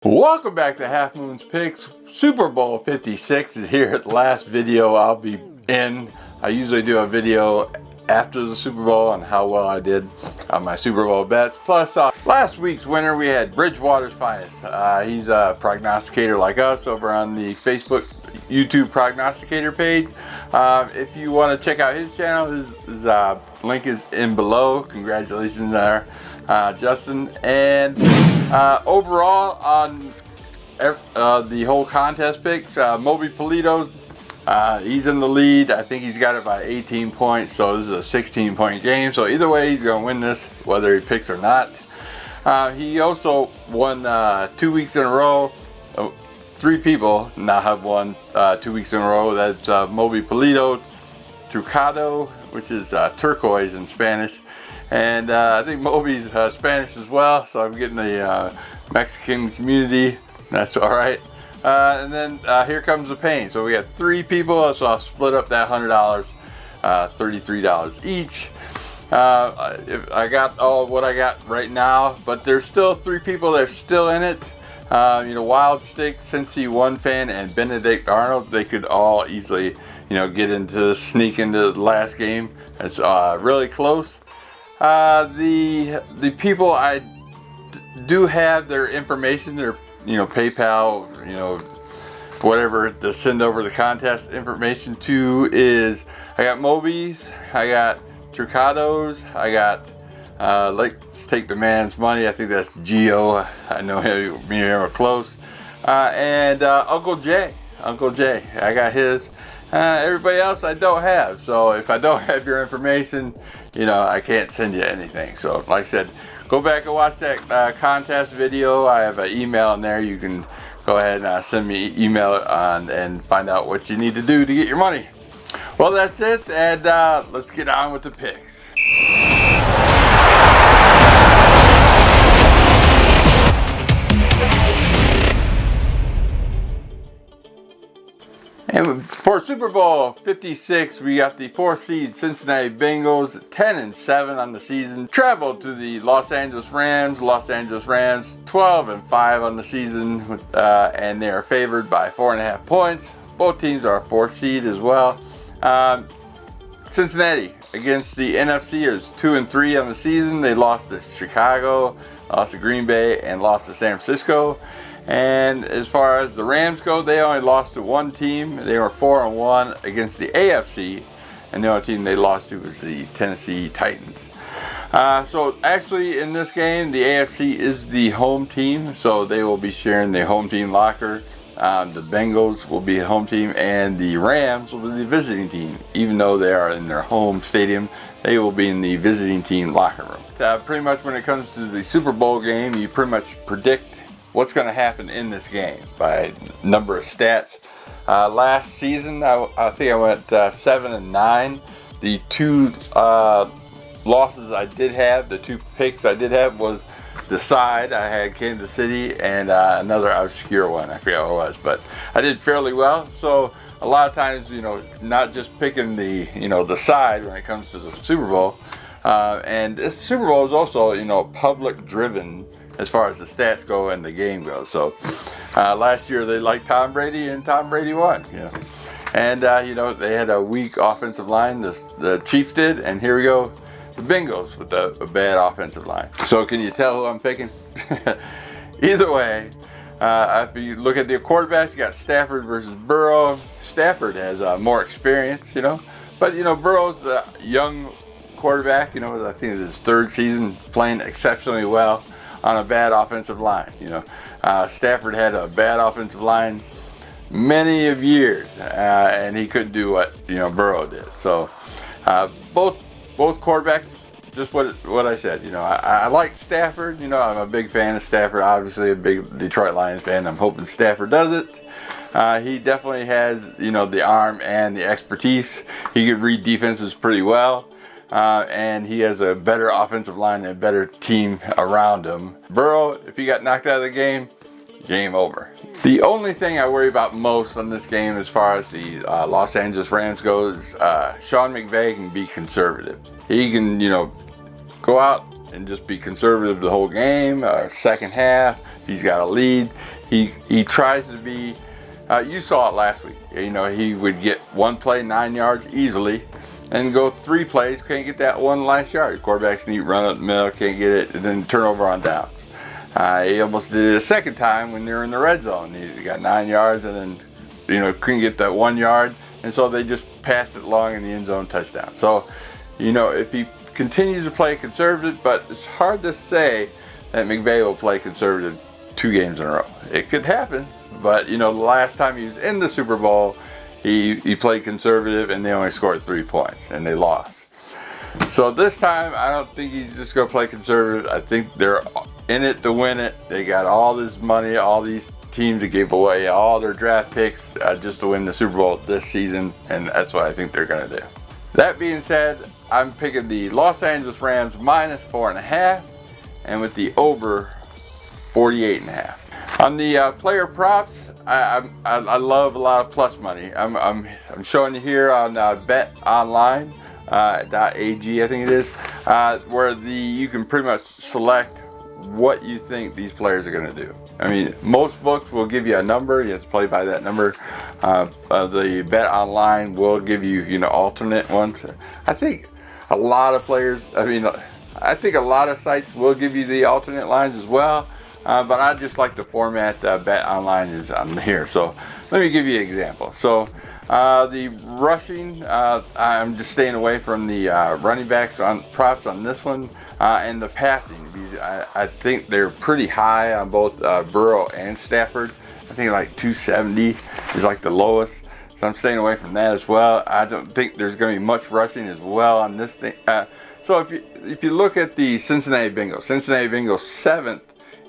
Welcome back to Half Moon's Picks. Super Bowl 56 is here at the last video I'll be in. I usually do a video after the Super Bowl on how well I did on my Super Bowl bets. Plus, last week's winner, we had Bridgewater's Finest. He's a prognosticator like us over on the Facebook, YouTube prognosticator page. If you want to check out his channel, his link is in below. Congratulations there, Justin. And overall on the whole contest picks, Moby Polito, he's in the lead. I think he's got it by 18 points, so this is a 16-point game. So either way, he's going to win this, whether he picks or not. He also won 2 weeks in a row. 3 people now have won 2 weeks in a row. That's Moby Polito, Trucado, which is turquoise in Spanish. And I think Moby's Spanish as well, so I'm getting the Mexican community. That's all right. And then here comes the pain. So we got 3 people, so I'll split up that $100, $33 each. I got all what I got right now, but there's still 3 people that are still in it. Wild Stick, Cincy One Fan, and Benedict Arnold. They could all easily, sneak into the last game. It's really close. The people I do have their information, their PayPal, whatever to send over the contest information to is, I got Moby's, I got Trucados, I got Let's Take the Man's Money. I think that's Geo. I know me and him are close. And Uncle Jay. I got his. Everybody else I don't have. So if I don't have your information, I can't send you anything. So like I said, go back and watch that contest video. I have an email in there. You can go ahead and send me an email and find out what you need to do to get your money. Well, that's it, and let's get on with the picks. And for Super Bowl 56, we got the 4th seed Cincinnati Bengals, 10-7 on the season. Traveled to the Los Angeles Rams. 12-5 on the season, and they are favored by 4.5 points. Both teams are 4th seed as well. Cincinnati against the NFC is 2-3 on the season. They lost to Chicago, lost to Green Bay, and lost to San Francisco. And as far as the Rams go, they only lost to one team. They were 4-1 against the AFC, and the only team they lost to was the Tennessee Titans. So actually in this game, the AFC is the home team, so they will be sharing the home team locker. The Bengals will be the home team, and the Rams will be the visiting team. Even though they are in their home stadium, they will be in the visiting team locker room. Pretty much when it comes to the Super Bowl game, you pretty much predict what's going to happen in this game by number of stats. Last season, I think I went 7-9. The 2 losses I did have, the 2 picks I did have was the side. I had Kansas City and another obscure one. I forget what it was, but I did fairly well. So a lot of times, not just picking the side when it comes to the Super Bowl. And this Super Bowl is also, public driven as far as the stats go and the game goes. So last year they liked Tom Brady, and Tom Brady won. And they had a weak offensive line. The Chiefs did, and here we go, the Bengals with a bad offensive line. So can you tell who I'm picking? Either way, if you look at the quarterbacks, you got Stafford versus Burrow. Stafford has more experience, but Burrow's a young quarterback. I think it's his 3rd season playing exceptionally well on a bad offensive line. Stafford had a bad offensive line many of years, and he couldn't do what Burrow did. So both quarterbacks, just what I said. I like Stafford. I'm a big fan of Stafford. Obviously, a big Detroit Lions fan. I'm hoping Stafford does it. He definitely has the arm and the expertise. He can read defenses pretty well. And he has a better offensive line and a better team around him. Burrow, if he got knocked out of the game over. The only thing I worry about most on this game as far as the Los Angeles Rams goes, Sean McVay can be conservative. He can, go out and just be conservative the whole game, second half. He's got a lead. He tries to be, you saw it last week. You know, he would get one play 9 yards easily and go 3 plays, can't get that one last yard. The quarterback sneak, run up the middle, can't get it, and then turnover on down. He almost did it a second time when they were in the red zone. He got 9 yards and then, you know, couldn't get that 1 yard. And so they just passed it long in the end zone, touchdown. So, you know, if he continues to play conservative, but it's hard to say that McVay will play conservative 2 games in a row. It could happen, but, you know, the last time he was in the Super Bowl, he played conservative and they only scored 3 points and they lost. So this time, I don't think he's just going to play conservative. I think they're in it to win it. They got all this money, all these teams that gave away all their draft picks just to win the Super Bowl this season, and that's what I think they're going to do. That being said, I'm picking the Los Angeles Rams -4.5, and with the over 48.5. On the player props, I love a lot of plus money. I'm showing you here on BetOnline.ag, I think it is, where you can pretty much select what you think these players are going to do. I mean, most books will give you a number. You have to play by that number. The BetOnline will give you, you know, alternate ones. I think a lot of players, I think a lot of sites will give you the alternate lines as well. But I just like the format BetOnline is on here. So let me give you an example. So the rushing, I'm just staying away from the running backs on props on this one, and the passing. I think they're pretty high on both Burrow and Stafford. I think like 270 is like the lowest. So I'm staying away from that as well. I don't think there's going to be much rushing as well on this thing. So if you look at the Cincinnati Bengals 7th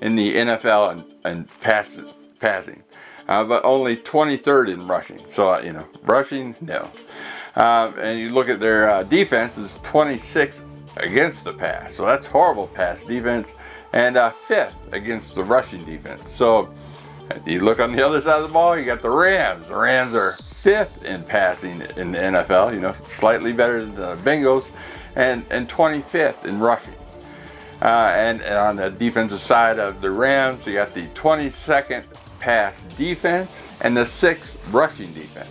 in the NFL and passing, but only 23rd in rushing. So, you know, rushing, no. And you look at their defense is 26th against the pass. So that's horrible pass defense. And 5th against the rushing defense. So you look on the other side of the ball, you got the Rams. The Rams are 5th in passing in the NFL, you know, slightly better than the Bengals, and 25th in rushing. And on the defensive side of the Rams, you got the 22nd pass defense and the 6th rushing defense.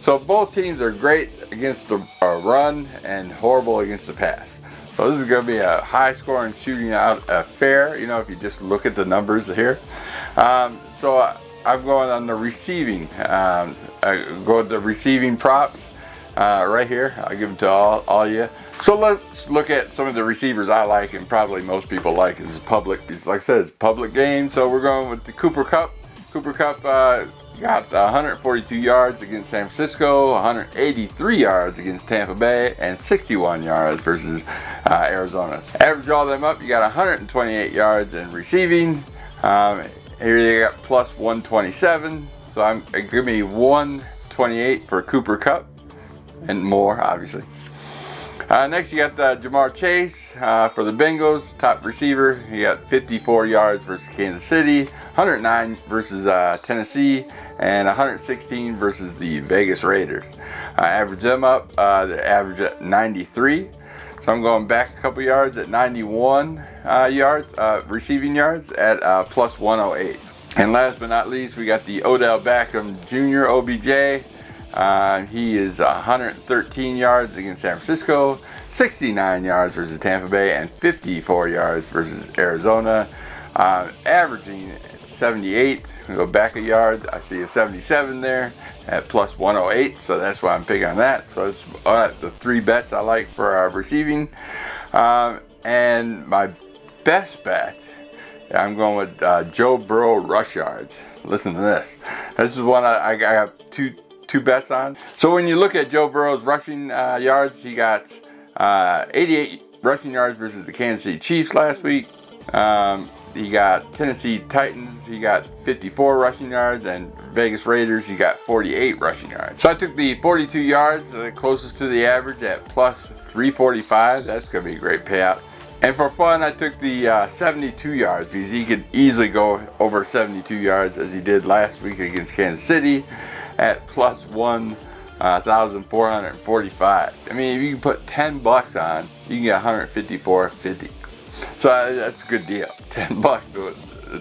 So both teams are great against the run and horrible against the pass. So this is going to be a high-scoring shooting out affair, you know, if you just look at the numbers here. So I'm going on the receiving. I go with the receiving props right here. I'll give them to all you. So let's look at some of the receivers I like, and probably most people like. It's public. It's, like I said, it's a public game. So we're going with the Cooper Kupp. Cooper Kupp got 142 yards against San Francisco, 183 yards against Tampa Bay, and 61 yards versus Arizona. Average all them up, you got 128 yards in receiving. Here you got plus 127. So give me 128 for Cooper Kupp and more, obviously. Next, you got Jamar Chase for the Bengals, top receiver. He got 54 yards versus Kansas City, 109 versus Tennessee, and 116 versus the Vegas Raiders. Average them up, they average at 93. So I'm going back a couple yards at 91 yards, receiving yards at plus 108. And last but not least, we got the Odell Beckham Jr. OBJ. He is 113 yards against San Francisco, 69 yards versus Tampa Bay, and 54 yards versus Arizona. Averaging 78. We go back a yard. I see a 77 there at plus 108. So that's why I'm picking on that. So it's the 3 bets I like for our receiving. And my best bet, I'm going with Joe Burrow rush yards. Listen to this. This is one I got two bets on. So when you look at Joe Burrow's rushing yards, he got 88 rushing yards versus the Kansas City Chiefs last week. He got Tennessee Titans, he got 54 rushing yards, and Vegas Raiders, he got 48 rushing yards. So I took the 42 yards, closest to the average, at plus 345. That's going to be a great payout. And for fun, I took the 72 yards because he could easily go over 72 yards as he did last week against Kansas City at plus 1,445. I mean, if you can put $10 on, you can get 154.50. So that's a good deal. $10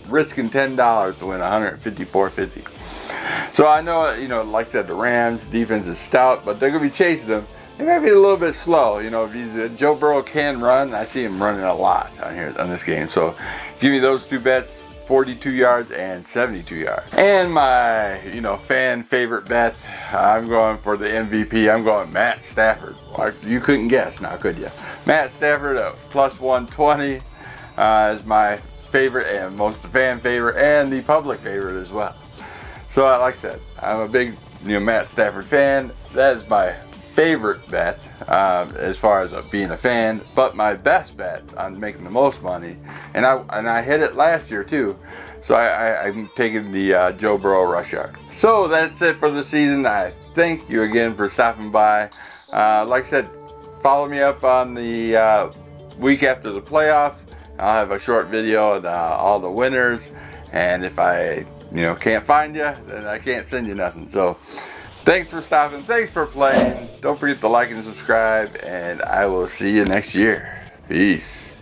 risking $10 to win 154.50. So I know, you know, like I said, the Rams defense is stout, but they're going to be chasing them. They might be a little bit slow. You know, Joe Burrow can run. I see him running a lot on here on this game. So give me those two bets, 42 yards and 72 yards. And my, you know, fan favorite bets, I'm going for the MVP. I'm going Matt Stafford. You couldn't guess now, could you? Matt Stafford at plus 120 is my favorite and most fan favorite and the public favorite as well. So like I said, I'm a big, you know, Matt Stafford fan. That is my favorite bet as far as being a fan, but my best bet on making the most money, and I hit it last year too. So I'm taking the Joe Burrow rush yard. So that's it for the season. I thank you again for stopping by. Like I said, follow me up on the week after the playoffs. I'll have a short video of all the winners, and if I can't find you, then I can't send you nothing. So thanks for stopping, thanks for playing. Don't forget to like and subscribe, and I will see you next year. Peace.